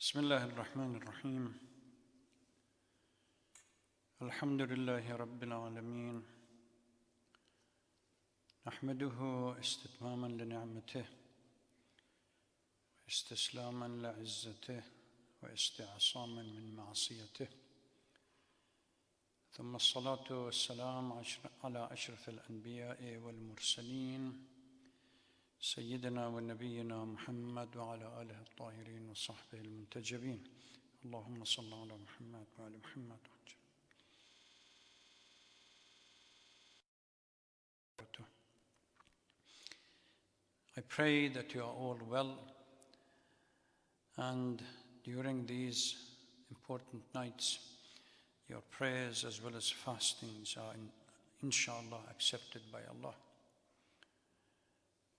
بسم الله الرحمن الرحيم الحمد لله رب العالمين نحمده استتماما لنعمته واستسلاما لعزته واستعصاما من معصيته ثم الصلاة والسلام على أشرف الأنبياء والمرسلين سيدنا ونبينا محمد وعلى آله الطاهرين وصحبه المنتجبين اللهم صل على محمد وعلى محمد I pray that you are all well, and during these important nights your prayers as well as fastings are inshallah accepted by Allah.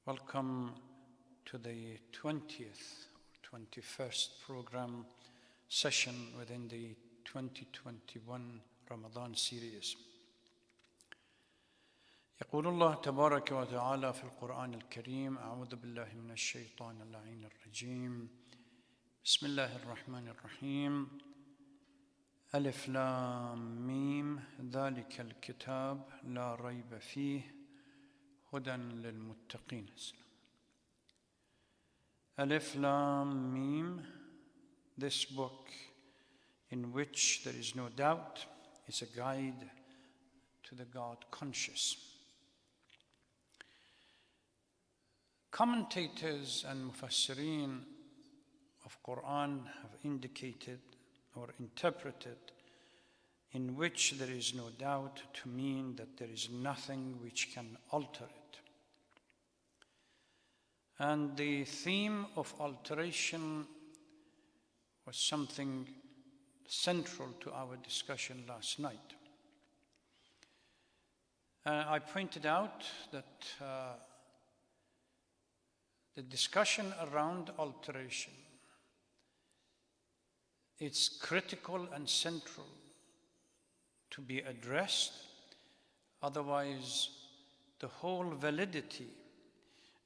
Welcome to the 20th or 21st program session within the 2021 Ramadan series. يقول الله تبارك وتعالى في القرآن الكريم أعوذ بالله من الشيطان اللعين الرجيم بسم الله الرحمن الرحيم ألف لام ميم ذلك الكتاب لا ريب فيه هدى للمتقين. Alif Lam Mim, this book in which there is no doubt is a guide to the God conscious. Commentators and mufassirin of Qur'an have indicated or interpreted in which there is no doubt to mean that there is nothing which can alter it. And the theme of alteration was something central to our discussion last night. I pointed out that the discussion around alteration, it's critical and central to be addressed, otherwise the whole validity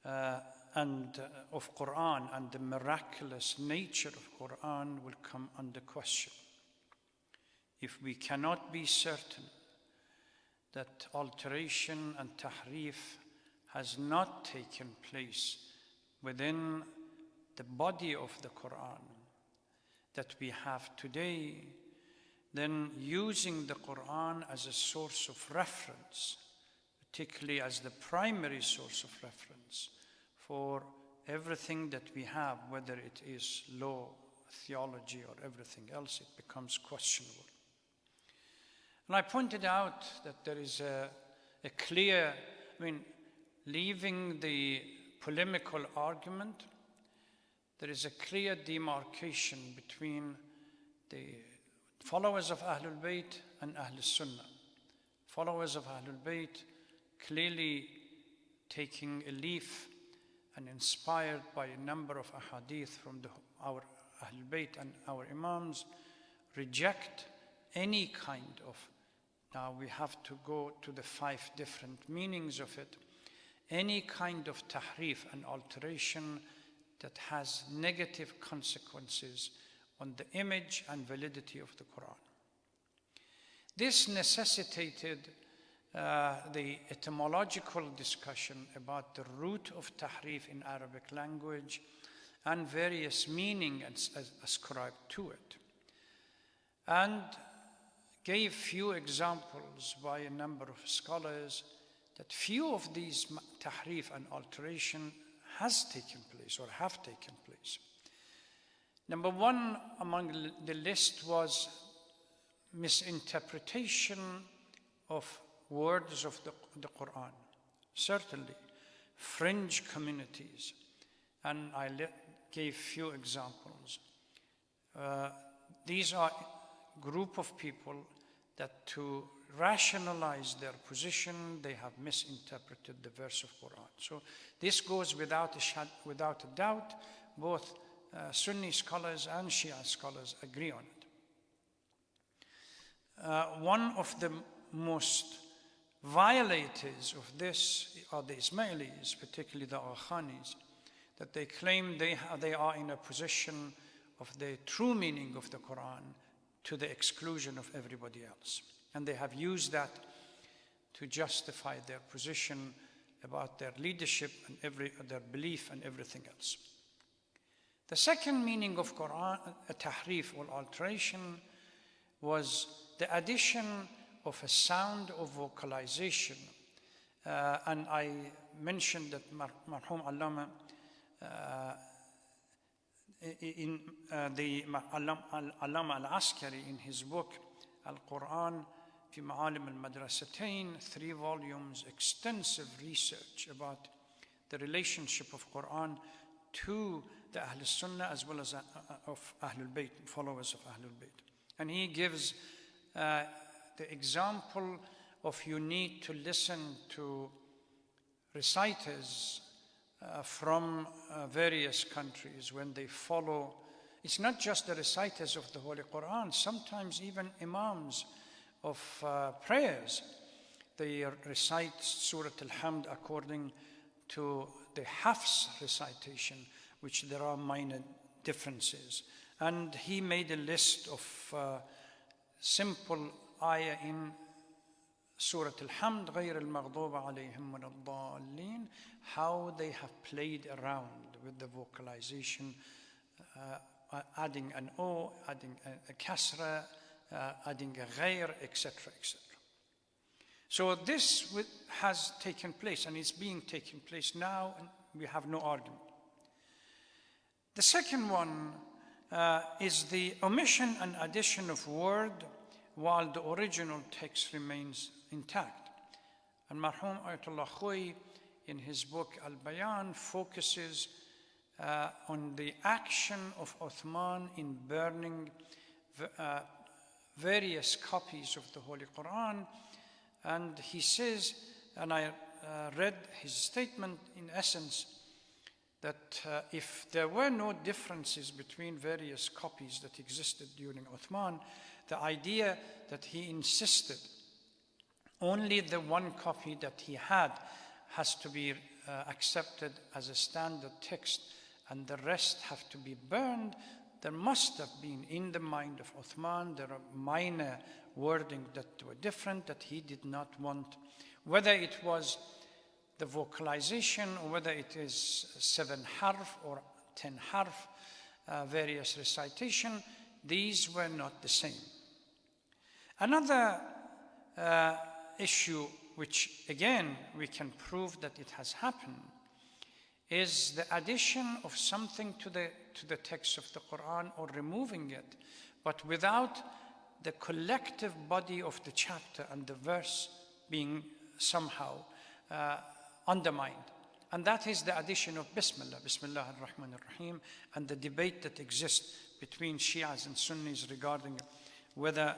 of Qur'an and the miraculous nature of Qur'an will come under question. If we cannot be certain that alteration and tahrif has not taken place within the body of the Qur'an that we have today, then using the Qur'an as a source of reference, particularly as the primary source of reference for everything that we have, whether it is law, theology, or everything else, it becomes questionable. And I pointed out that there is a clear, leaving the polemical argument, there is a clear demarcation between the followers of Ahlul Bayt and Ahlul Sunnah. Followers of Ahlul Bayt clearly taking a leaf and inspired by a number of ahadith from our Ahlul Bayt and our Imams, reject any kind of, now we have to go to the 5 different meanings of it, any kind of tahrif and alteration that has negative consequences on the image and validity of the Qur'an. This necessitated the etymological discussion about the root of tahrif in Arabic language and various meanings ascribed to it, and gave few examples by a number of scholars that few of these tahrif and alteration has taken place or have taken place. Number 1 among the list was misinterpretation of words of the Qur'an. Certainly, fringe communities, and I gave few examples. These are a group of people that to rationalize their position, they have misinterpreted the verse of Qur'an. So this goes without a doubt, both Sunni scholars and Shia scholars agree on it. One of the most violators of this are the Ismailis, particularly the Aghanis, that they claim they are in a position of the true meaning of the Qur'an to the exclusion of everybody else. And they have used that to justify their position about their leadership and their belief and everything else. The second meaning of Qur'an, a tahrif or alteration, was the addition of a sound of vocalization. And I mentioned that Marhum Allama, Allama al-Askari, in his book Al-Qur'an fi Ma'alim al-Madrasatain, 3 volumes, extensive research about the relationship of Qur'an to the Ahl Sunnah as well as of Ahlul Bayt, followers of Ahlul Bayt. And he gives the example of you need to listen to reciters from various countries when they follow. It's not just the reciters of the Holy Quran, sometimes even imams of prayers. They recite Surah Al-Hamd according to the Hafs recitation, which there are minor differences. And he made a list of simple ayah in Surah Al-Hamd, غَيْرِ الْمَغْضُوبَ عَلَيْهِمْ وَلَا الضَّالِّينَ, how they have played around with the vocalization, adding an O, adding a kasra, adding a غير, etc., etc. So this has taken place, and it's being taken place now, and we have no argument. The second one is the omission and addition of word while the original text remains intact. And Marhum Ayatollah Khoy, in his book Al-Bayan, focuses on the action of Uthman in burning various copies of the Holy Quran. And he says, and I read his statement in essence, that if there were no differences between various copies that existed during Uthman, the idea that he insisted only the one copy that he had has to be accepted as a standard text and the rest have to be burned, there must have been in the mind of Uthman, there are minor wording that were different that he did not want, whether it was the vocalization or whether it is 7 harf or 10 harf, various recitation, these were not the same. Another issue which again we can prove that it has happened is the addition of something to the text of the Quran or removing it, but without the collective body of the chapter and the verse being somehow undermined. And that is the addition of Bismillah, Bismillah ar-Rahman ar-Rahim, and the debate that exists between Shias and Sunnis regarding whether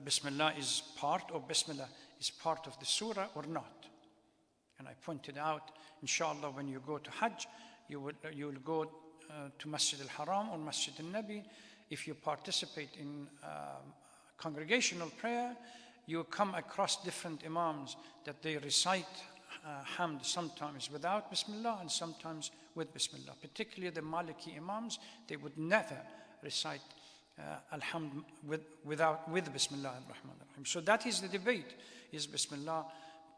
Bismillah is part or Bismillah is part of the surah or not. And I pointed out, inshallah, when you go to Hajj, you will go to Masjid al-Haram or Masjid al-Nabi. If you participate in congregational prayer, you come across different imams that they recite Hamd sometimes without Bismillah and sometimes with Bismillah. Particularly the Maliki imams, they would never recite Alhamd with Bismillah ar-Rahman ar-Rahim. So that is the debate. Is Bismillah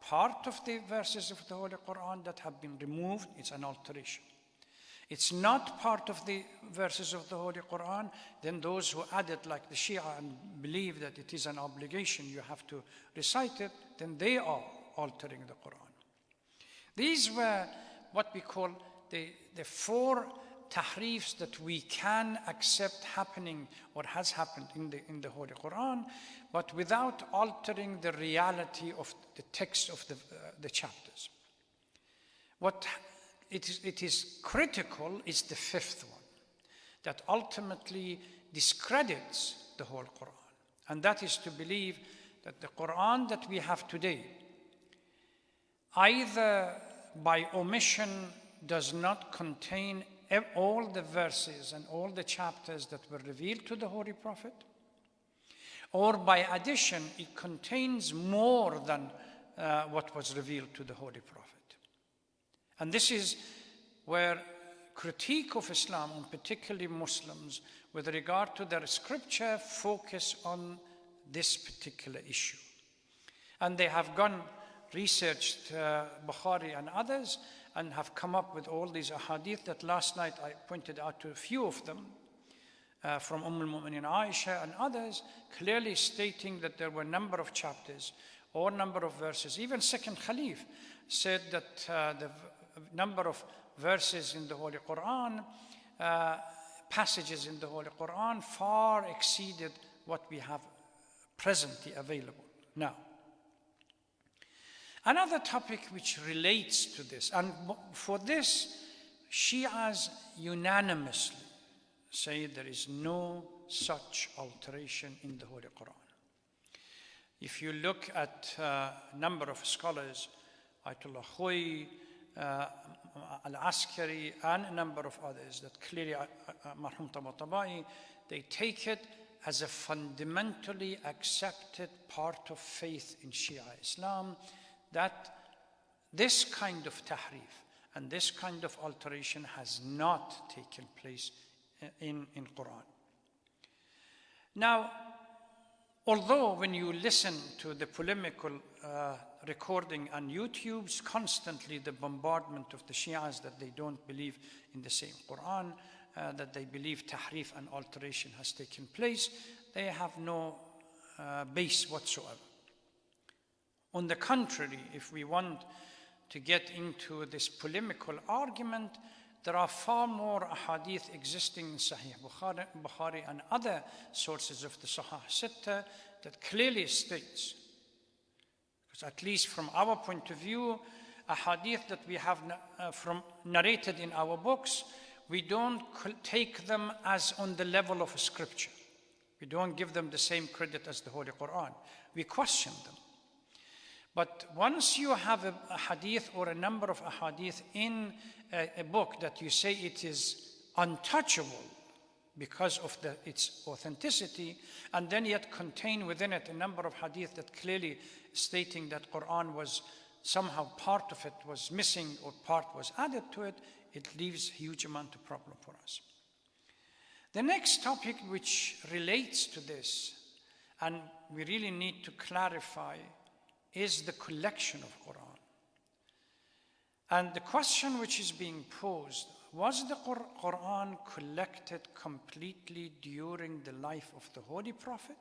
part of the verses of the Holy Quran that have been removed? It's an alteration. It's not part of the verses of the Holy Quran, then those who add it like the Shia and believe that it is an obligation, you have to recite it, then they are altering the Quran. These were what we call the 4 tahrifs that we can accept happening or has happened in the Holy Quran, but without altering the reality of the text of the chapters. What it is critical is the 5th one, that ultimately discredits the whole Quran. And that is to believe that the Quran that we have today, either by omission does not contain all the verses and all the chapters that were revealed to the Holy Prophet, or by addition, it contains more than what was revealed to the Holy Prophet. And this is where critique of Islam, and particularly Muslims, with regard to their scripture focus on this particular issue. And they have researched Bukhari and others and have come up with all these ahadith that last night I pointed out to a few of them from al-Mu'minin Aisha and others, clearly stating that there were a number of chapters or number of verses. Even second Khalif said that the number of verses in the Holy Qur'an, passages in the Holy Qur'an far exceeded what we have presently available now. Another topic which relates to this, and for this, Shias unanimously say there is no such alteration in the Holy Qur'an. If you look at a number of scholars, Ayatollah Khoy, Al-Askari, and a number of others, that clearly, Marhum Tabatabai, they take it as a fundamentally accepted part of faith in Shia Islam, that this kind of tahrif and this kind of alteration has not taken place in Quran. Now, although when you listen to the polemical recording on YouTube's constantly the bombardment of the Shias that they don't believe in the same Quran, that they believe tahrif and alteration has taken place, they have no base whatsoever. On the contrary, if we want to get into this polemical argument, there are far more ahadith existing in Sahih Bukhari and other sources of the Sahih Sitta that clearly states, because at least from our point of view, ahadith that we have narrated in our books, we don't take them as on the level of a scripture. We don't give them the same credit as the Holy Quran. We question them. But once you have a hadith or a number of ahadith in a book that you say it is untouchable because of its authenticity, and then yet contain within it a number of hadith that clearly stating that Quran was somehow part of it was missing or part was added to it, it leaves a huge amount of problem for us. The next topic which relates to this, and we really need to clarify, is the collection of Quran. And the question which is being posed, was the Quran collected completely during the life of the Holy Prophet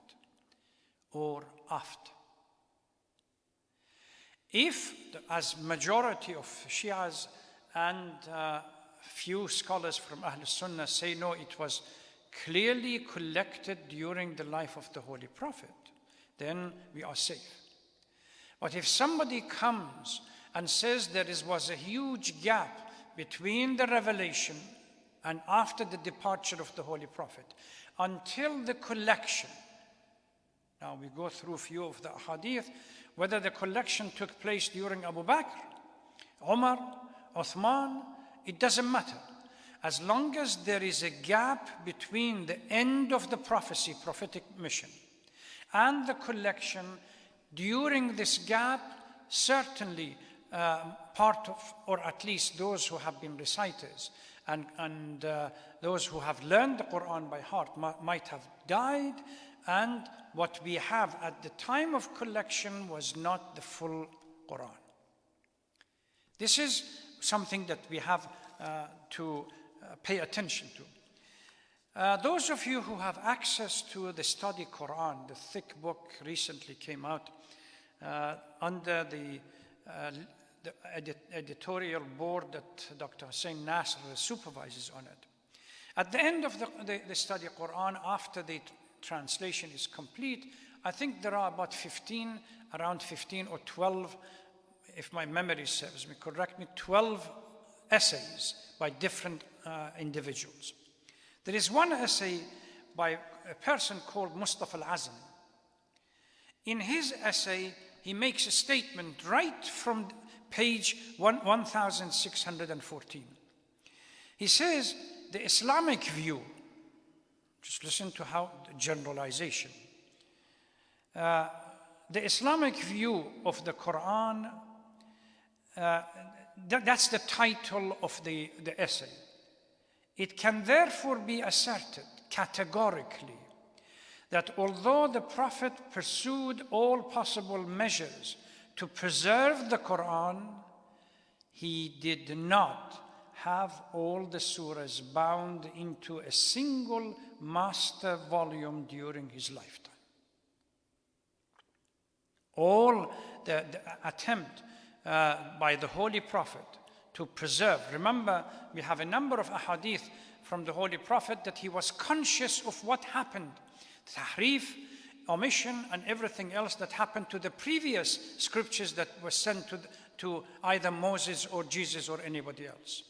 or after? If, as majority of Shias and few scholars from Ahlul Sunnah say no, it was clearly collected during the life of the Holy Prophet, then we are safe. But if somebody comes and says there was a huge gap between the revelation and after the departure of the Holy Prophet until the collection, now we go through a few of the hadith, whether the collection took place during Abu Bakr, Umar, Uthman, it doesn't matter. As long as there is a gap between the end of the prophecy, prophetic mission, and the collection, during this gap, certainly part of, or at least those who have been reciters and those who have learned the Quran by heart might have died, and what we have at the time of collection was not the full Quran. This is something that we have to pay attention to. Those of you who have access to the Study Quran, the thick book recently came out under the editorial board that Dr. Hussein Nasr supervises on it. At the end of the Study Quran, after the translation is complete, I think there are about around 15 or 12, if my memory serves me, correct me, 12 essays by different individuals. There is one essay by a person called Mustafa Al-Azm. In his essay, he makes a statement right from page 1614. He says, the Islamic view, just listen to how the generalization. The Islamic view of the Quran, that's the title of the essay. It can therefore be asserted categorically that although the Prophet pursued all possible measures to preserve the Qur'an, he did not have all the surahs bound into a single master volume during his lifetime. All the attempt by the Holy Prophet to preserve. Remember, we have a number of ahadith from the Holy Prophet that he was conscious of what happened. Tahrif, omission, and everything else that happened to the previous scriptures that were sent to either Moses or Jesus or anybody else.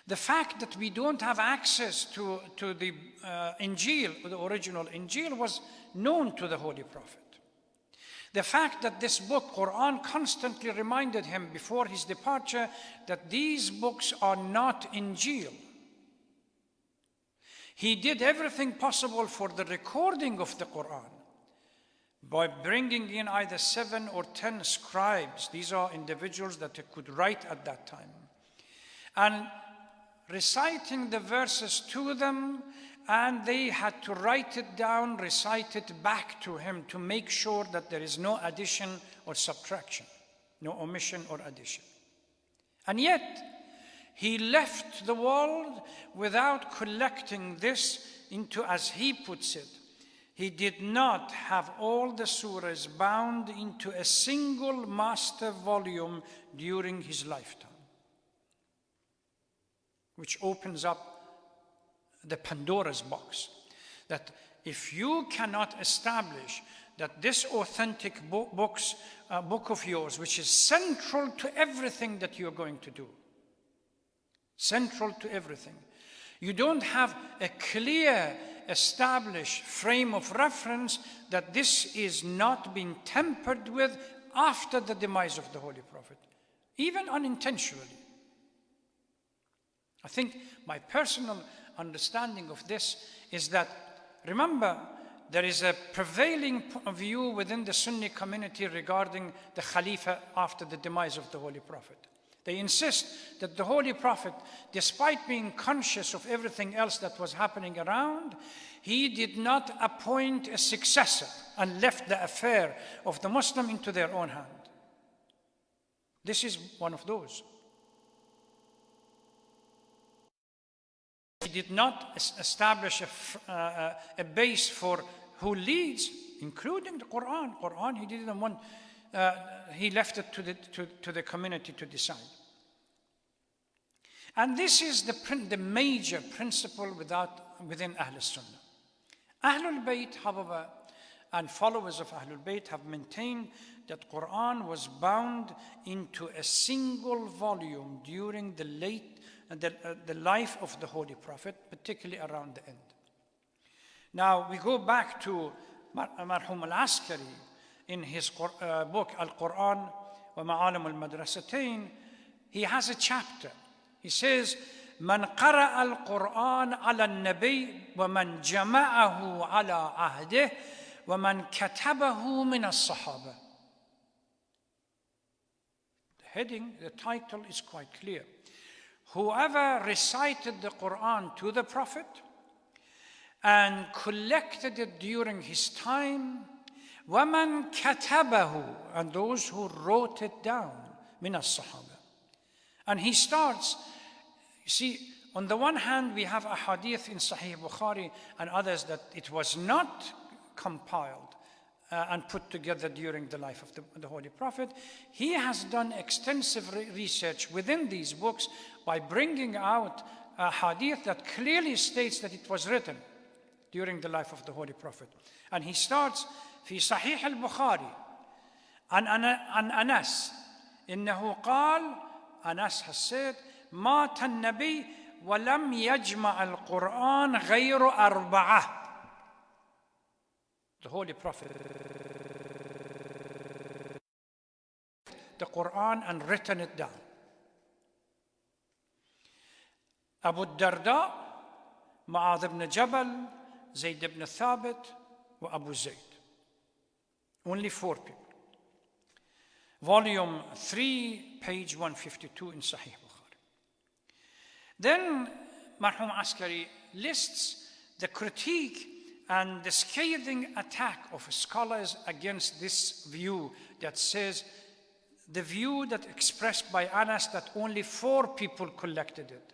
The fact that we don't have access to the Injil, the original Injil, was known to the Holy Prophet. The fact that this book, Qur'an, constantly reminded him before his departure that these books are not Injil. He did everything possible for the recording of the Qur'an by bringing in either 7 or 10 scribes. These are individuals that could write at that time. And reciting the verses to them, and they had to write it down, recite it back to him to make sure that there is no addition or subtraction, no omission or addition. And yet, he left the world without collecting this into, as he puts it, he did not have all the surahs bound into a single master volume during his lifetime, which opens up the Pandora's box, that if you cannot establish that this authentic book of yours, which is central to everything that you're going to do, central to everything, you don't have a clear, established frame of reference that this is not being tampered with after the demise of the Holy Prophet, even unintentionally. I think my personal understanding of this is that, remember, there is a prevailing view within the Sunni community regarding the Khalifa after the demise of the Holy Prophet. They insist that the Holy Prophet, despite being conscious of everything else that was happening around, he did not appoint a successor and left the affair of the Muslim into their own hand. This is one of those. He did not establish a base for who leads, including the Qur'an. Qur'an, he didn't want. He left it to the community to decide. And this is the major principle within Ahlul Sunnah. Ahlul Bayt, however, and followers of Ahlul Bayt have maintained that Qur'an was bound into a single volume during the life of the Holy Prophet, particularly around the end. Now, we go back to Marhum al-Askari in his book, Al-Qur'an wa Ma'alim al-Madrasatain. He has a chapter. He says, Man qara al-Qur'an ala al-Nabi wa man jama'ahu ala ahdih wa man katabahu min al-Sahaba. The heading, the title is quite clear. Whoever recited the Qur'an to the Prophet and collected it during his time, وَمَنْ كَتَبَهُ, and those who wrote it down, مِنَ الصَّحَابَةِ. And he starts, you see, on the one hand, we have a hadith in Sahih Bukhari and others that it was not compiled and put together during the life of the Holy Prophet. He has done extensive research within these books by bringing out a hadith that clearly states that it was written during the life of the Holy Prophet. And he starts, في صحيح البخاري عن أنس إنه قال, Anas has said, مات النبي ولم يجمع القرآن غير أربعة. The Holy Prophet, the Qur'an, and written it down. Abu Darda, Mu'adh ibn Jabal, Zayd ibn Thabit, wa Abu Zayd. Only 4 people. Volume 3, page 152 in Sahih Bukhari. Then Marhum Askari lists the critique and the scathing attack of scholars against this view that says, the view that expressed by Anas that only 4 people collected it.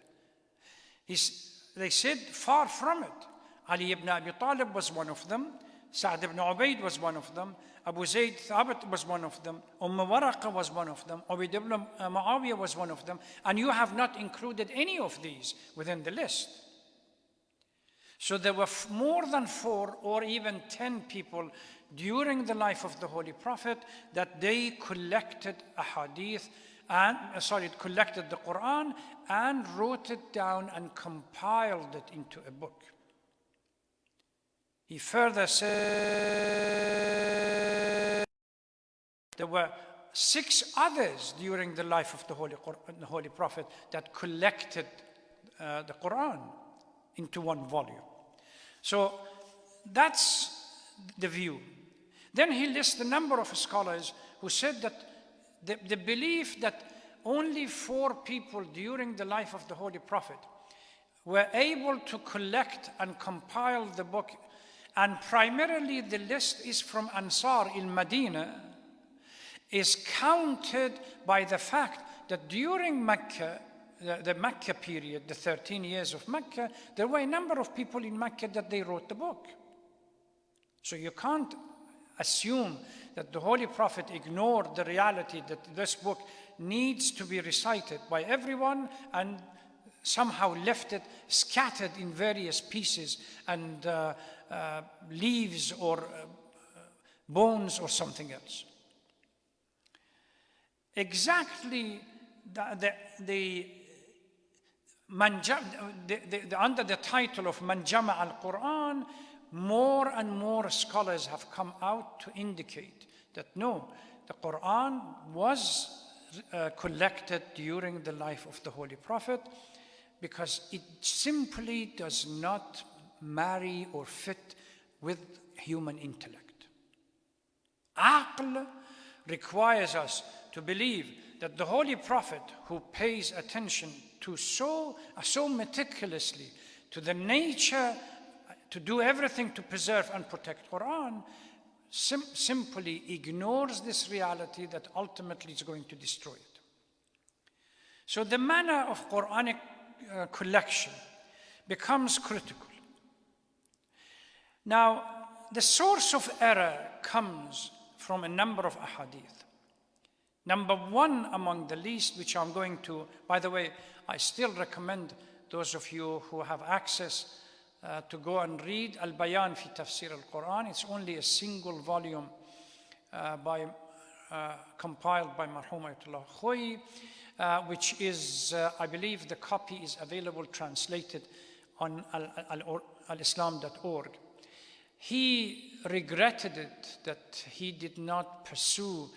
They said, far from it. Ali ibn Abi Talib was one of them. Sa'd ibn Ubayd was one of them. Abu Zayd Thabit was one of them. Waraqa was one of them. Ubayd ibn Muawiyah was one of them. And you have not included any of these within the list. So there were more than 4 or even 10 people during the life of the Holy Prophet that they collected collected the Qur'an and wrote it down and compiled it into a book. He further said there were 6 others during the life of the Holy Prophet that collected the Qur'an into one volume. So that's the view. Then he lists a number of scholars who said that the belief that only 4 people during the life of the Holy Prophet were able to collect and compile the book, and primarily the list is from Ansar in Medina, is counted by the fact that during Mecca, the Mecca period, the 13 years of Mecca, there were a number of people in Mecca that they wrote the book. So you can't assume that the Holy Prophet ignored the reality that this book needs to be recited by everyone and somehow left it scattered in various pieces and leaves or bones or something else. Exactly under the title of Man Jama' al-Quran, more and more scholars have come out to indicate that no, the Quran was collected during the life of the Holy Prophet because it simply does not marry or fit with human intellect. Aql requires us to believe that the Holy Prophet, who pays attention to so meticulously to the nature, to do everything to preserve and protect Quran, simply ignores this reality that ultimately is going to destroy it. So the manner of Quranic collection becomes critical. Now, the source of error comes from a number of ahadith. Number 1 among the least, which I'm going to, by the way, I still recommend those of you who have access to go and read Al-Bayan fi Tafsir al-Quran. It's only a single volume compiled by Marhum Ayatollah Khoyi, which is, I believe the copy is available translated on alislam.org. He regretted it that he did not pursue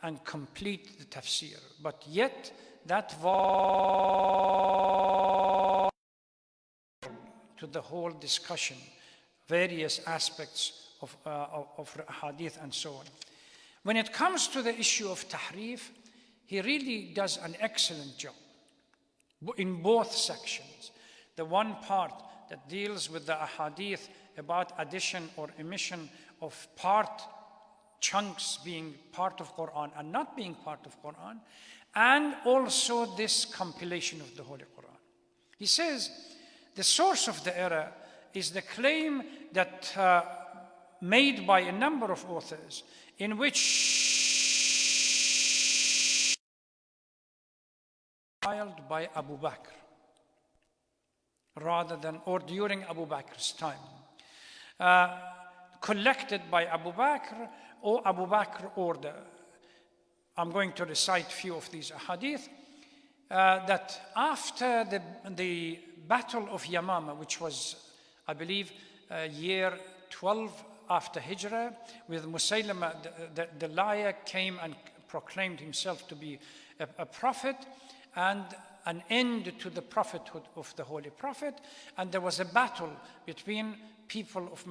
and complete the tafsir, but yet that to the whole discussion, various aspects of hadith and so on. When it comes to the issue of tahrif, he really does an excellent job in both sections. The one part that deals with the ahadith about addition or omission of chunks being part of Quran and not being part of Quran, and also this compilation of the Holy Quran. He says the source of the error is the claim that made by a number of authors in which compiled by Abu Bakr rather than, or during Abu Bakr's time, collected by Abu Bakr or Abu Bakr order. I'm going to recite a few of these ahadith, that after the Battle of Yamama, which was, I believe, year 12 after Hijrah, with Musaylama, the liar came and proclaimed himself to be a prophet, and an end to the prophethood of the Holy Prophet, and there was a battle between people of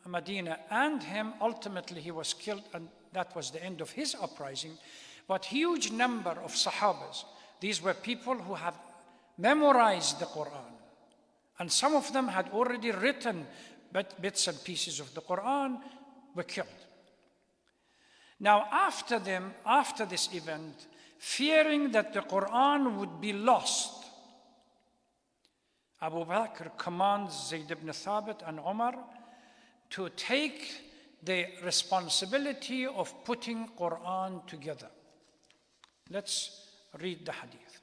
Medina and him. Ultimately, he was killed, and that was the end of his uprising. But huge number of Sahabas, these were people who have memorized the Quran And some of them had already written bits and pieces of the Qur'an, were killed. Now after this event, fearing that the Qur'an would be lost, Abu Bakr commands Zayd ibn Thabit and Umar to take the responsibility of putting Qur'an together. Let's read the hadith.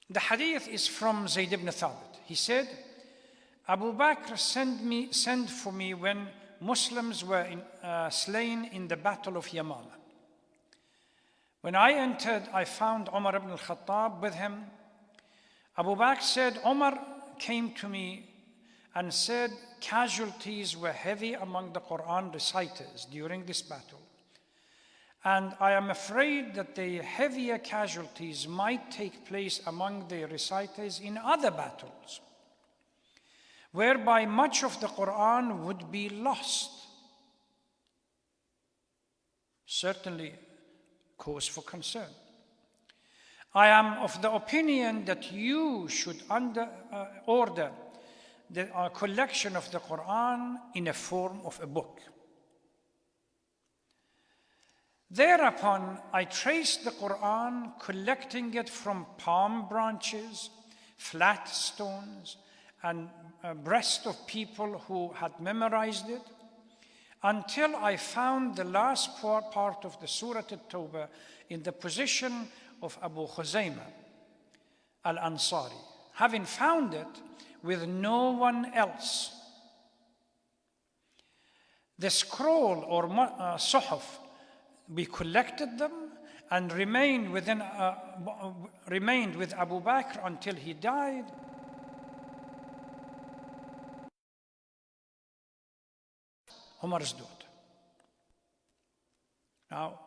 The hadith is from Zayd ibn Thabit. He said, Abu Bakr sent for me when Muslims were slain in the battle of Yamama. When I entered, I found Umar ibn al-Khattab with him. Abu Bakr said, Umar came to me and said, casualties were heavy among the Quran reciters during this battle. And I am afraid that the heavier casualties might take place among the reciters in other battles, whereby much of the Quran would be lost. Certainly, cause for concern. I am of the opinion that you should order the collection of the Quran in a form of a book. Thereupon, I traced the Quran, collecting it from palm branches, flat stones, and breasts of people who had memorized it, until I found the last part of the Surah At-Tawbah in the position of Abu Khuzaymah al-Ansari, having found it with no one else. The scroll or suhuf, we collected them and remained with Abu Bakr until he died. Umar's daughter. Now,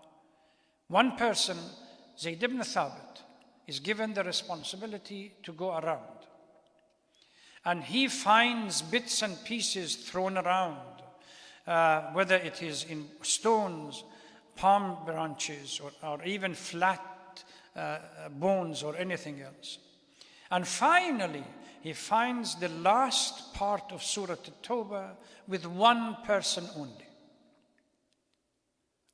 one person, Zayd ibn Thabit, is given the responsibility to go around. And he finds bits and pieces thrown around, whether it is in stones, palm branches, or even flat bones or anything else. And finally, he finds the last part of Surah At-Tawbah with one person only.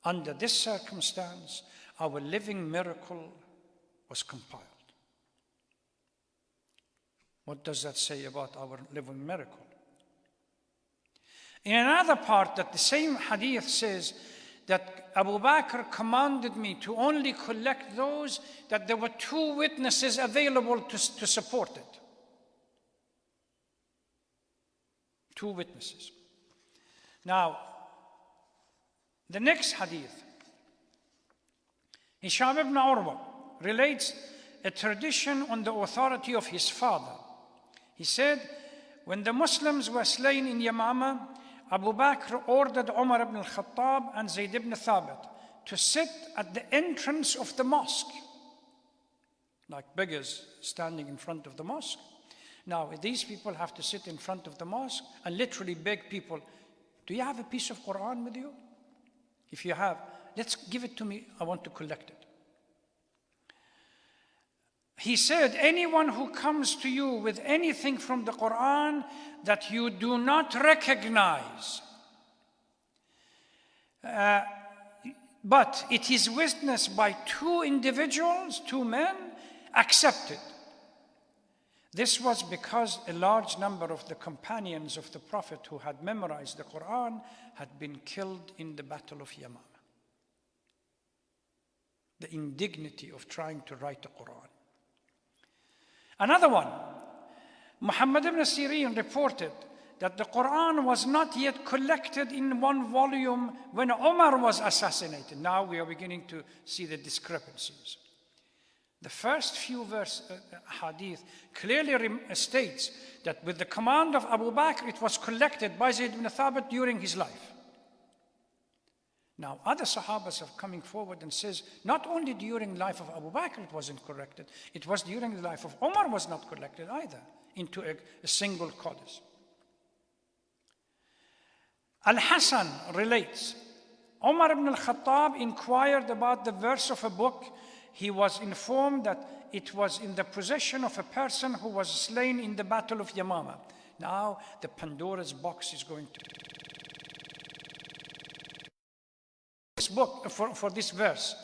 Under this circumstance, our living miracle was compiled. What does that say about our living miracle? In another part, that the same hadith says that Abu Bakr commanded me to only collect those that there were 2 witnesses available to support it. 2 witnesses. Now, the next hadith, Hisham ibn Urwa relates a tradition on the authority of his father. He said, when the Muslims were slain in Yamama, Abu Bakr ordered Umar ibn al-Khattab and Zayd ibn Thabit to sit at the entrance of the mosque, like beggars standing in front of the mosque. Now, these people have to sit in front of the mosque and literally beg people, do you have a piece of Quran with you? If you have, let's give it to me, I want to collect it. He said, anyone who comes to you with anything from the Quran that you do not recognize, but it is witnessed by 2 individuals, 2 men, accept it. This was because a large number of the companions of the Prophet who had memorized the Quran had been killed in the Battle of Yamama. The indignity of trying to write the Quran. Another one, Muhammad ibn Sirin reported that the Quran was not yet collected in one volume when Umar was assassinated. Now we are beginning to see the discrepancies. The first few hadith clearly states that with the command of Abu Bakr, it was collected by Zayd ibn Thabit during his life. Now, other Sahabas have coming forward and says, not only during the life of Abu Bakr it wasn't collected, it was during the life of Umar was not collected either into a single codice. Al-Hasan relates, Umar ibn al-Khattab inquired about the verse of a book he was informed that it was in the possession of a person who was slain in the Battle of Yamama. Now the Pandora's box is going to this book for this verse.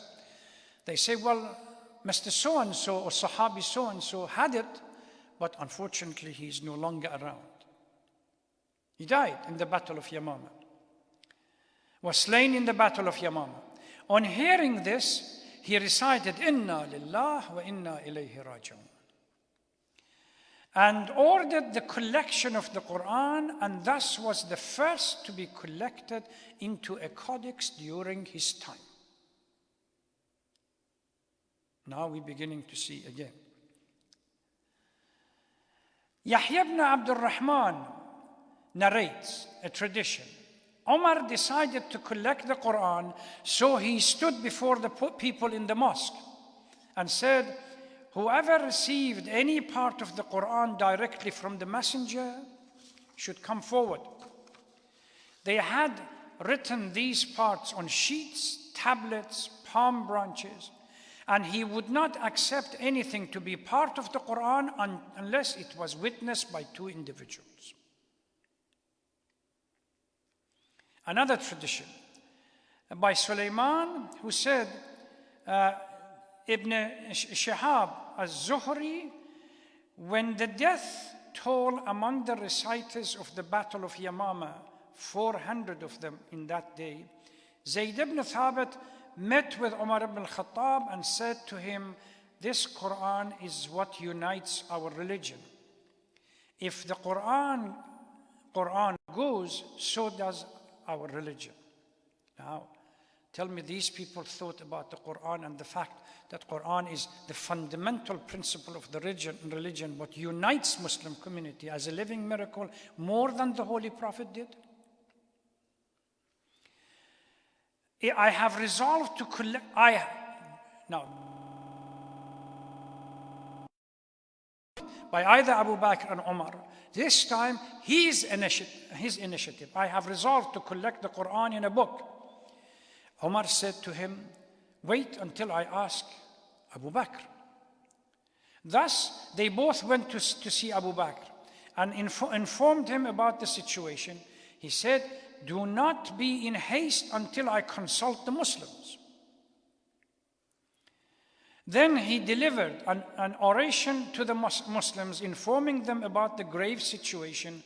They say, well, Mr. So-and-so or Sahabi so-and-so had it, but unfortunately he is no longer around. He died in the Battle of Yamama, was slain in the Battle of Yamama. On hearing this, he recited, Inna lillah wa inna ilayhi raji'un, and ordered the collection of the Qur'an, and thus was the first to be collected into a codex during his time. Now we're beginning to see again. Yahya ibn Abdul Rahman narrates a tradition. Omar decided to collect the Qur'an, so he stood before the people in the mosque and said, whoever received any part of the Qur'an directly from the messenger should come forward. They had written these parts on sheets, tablets, palm branches, and he would not accept anything to be part of the Qur'an unless it was witnessed by two individuals. Another tradition by Sulaiman, who said, Ibn Shihab az-Zuhri, when the death toll among the reciters of the Battle of Yamama, 400 of them in that day, Zayd ibn Thabit met with Umar ibn al-Khattab and said to him, this Qur'an is what unites our religion. If the Qur'an goes, so does our religion. Now, tell me, these people thought about the Qur'an and the fact that Qur'an is the fundamental principle of the religion, what unites Muslim community as a living miracle more than the Holy Prophet did? I have resolved to collect, by either Abu Bakr and Umar, this time his initiative. I have resolved to collect the Qur'an in a book. Umar said to him, wait until I ask Abu Bakr. Thus, they both went to see Abu Bakr and informed him about the situation. He said, do not be in haste until I consult the Muslims. Then he delivered an oration to the Muslims, informing them about the grave situation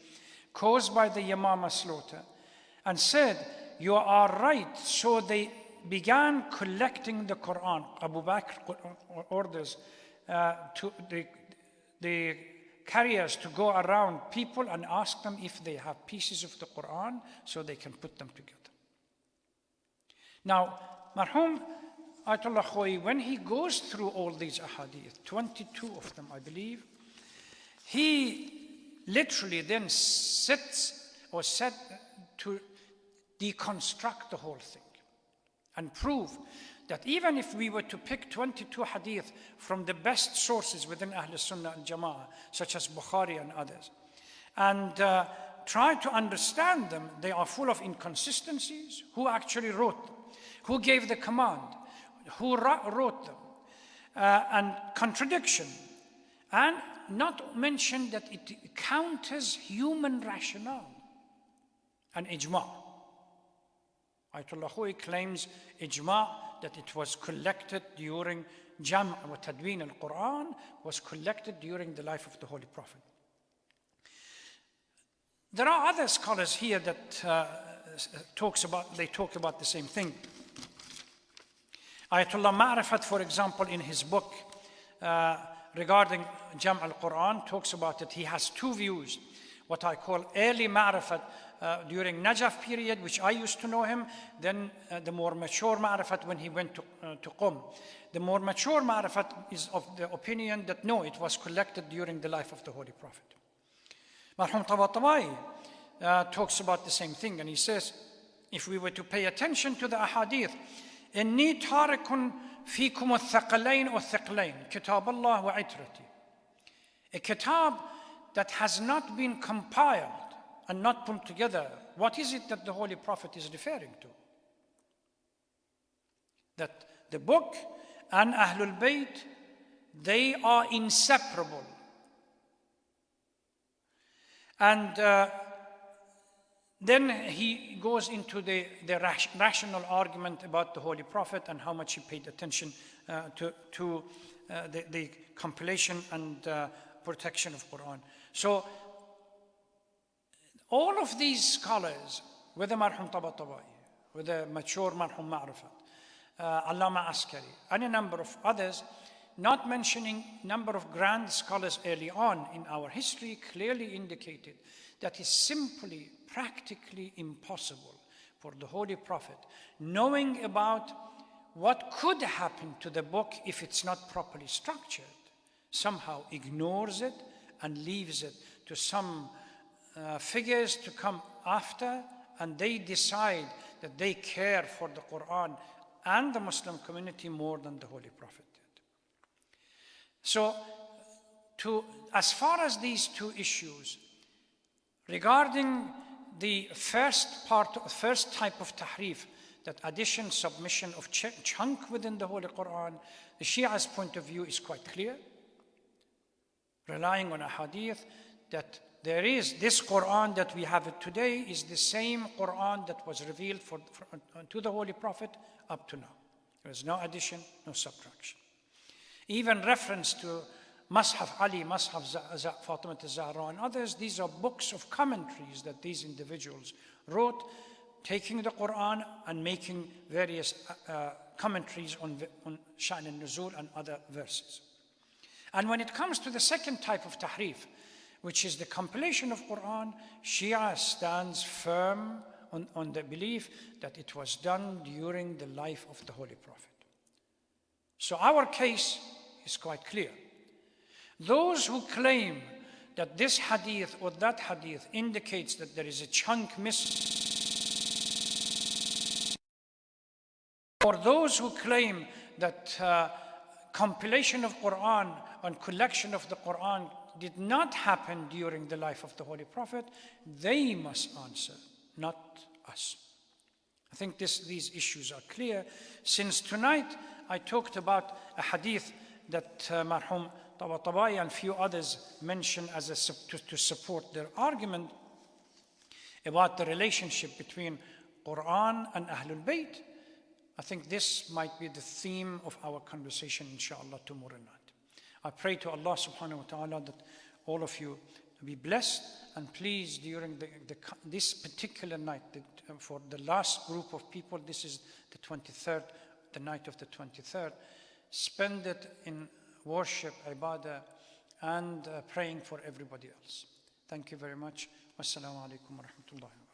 caused by the Yamama slaughter, and said, you are right. So they began collecting the Quran. Abu Bakr orders to the carriers to go around people and ask them if they have pieces of the Quran so they can put them together. Now, Marhum Ayatollah Khoi, when he goes through all these ahadith, 22 of them, I believe, he literally then sits or said to deconstruct the whole thing and prove that even if we were to pick 22 hadith from the best sources within Ahl Sunnah and Jama'ah, such as Bukhari and others, and try to understand them, they are full of inconsistencies. Who actually wrote them? Who gave the command? Who wrote them? And contradiction. And not mention that it counters human rationale and ijma'. Ayatollah Khoi claims ijma', that it was collected during Jam' wa Tadween al-Quran, was collected during the life of the Holy Prophet. There are other scholars here that talk about the same thing. Ayatollah Ma'rifat, for example, in his book regarding Jam' al-Quran, talks about it. He has two views. What I call early Ma'rifat during Najaf period, which I used to know him, then the more mature Ma'rifat when he went to Qum. The more mature Ma'rifat is of the opinion that no, it was collected during the life of the Holy Prophet. Marhum Tabatabai talks about the same thing, and he says, if we were to pay attention to the ahadith, إني تارك فيكم الثقلين والثقلين كتاب الله وعترتي. A kitab that has not been compiled and not put together. What is it that the Holy Prophet is referring to? That the book and Ahlul Bayt, they are inseparable. And then he goes into the rational argument about the Holy Prophet and how much he paid attention to the compilation and protection of Qur'an. So all of these scholars, whether Marhum Tabatabai, whether mature Marhum Ma'rifat, Allama Askari, and a number of others, not mentioning number of grand scholars early on in our history, clearly indicated that it's simply practically impossible for the Holy Prophet, knowing about what could happen to the book if it's not properly structured, somehow ignores it and leaves it to some figures to come after, and they decide that they care for the Qur'an and the Muslim community more than the Holy Prophet did. So, as far as these two issues, regarding the first type of tahrif, that addition, submission of chunk within the Holy Qur'an, the Shia's point of view is quite clear, relying on a hadith that there is this Qur'an that we have today is the same Qur'an that was revealed to the Holy Prophet up to now. There is no addition, no subtraction. Even reference to Mashaf Ali, Mashaf Fatima al-Zahra and others, these are books of commentaries that these individuals wrote, taking the Qur'an and making various commentaries on Sha'n al-Nuzul and other verses. And when it comes to the second type of tahrif, which is the compilation of Qur'an, Shia stands firm on the belief that it was done during the life of the Holy Prophet. So our case is quite clear. Those who claim that this hadith or that hadith indicates that there is a chunk missing, or those who claim that compilation of Qur'an and collection of the Qur'an did not happen during the life of the Holy Prophet, they must answer, not us. I think these issues are clear. Since tonight I talked about a hadith that Marhum Tabatabai and few others mention as to support their argument about the relationship between Qur'an and Ahlul Bayt. I think this might be the theme of our conversation, inshallah, tomorrow night. I pray to Allah subhanahu wa ta'ala that all of you be blessed, and please, during this particular night, for the last group of people, this is the 23rd, the night of the 23rd, spend it in worship, ibadah, and praying for everybody else. Thank you very much. Wassalamu alaikum wa rahmatullahi wa barakatuh.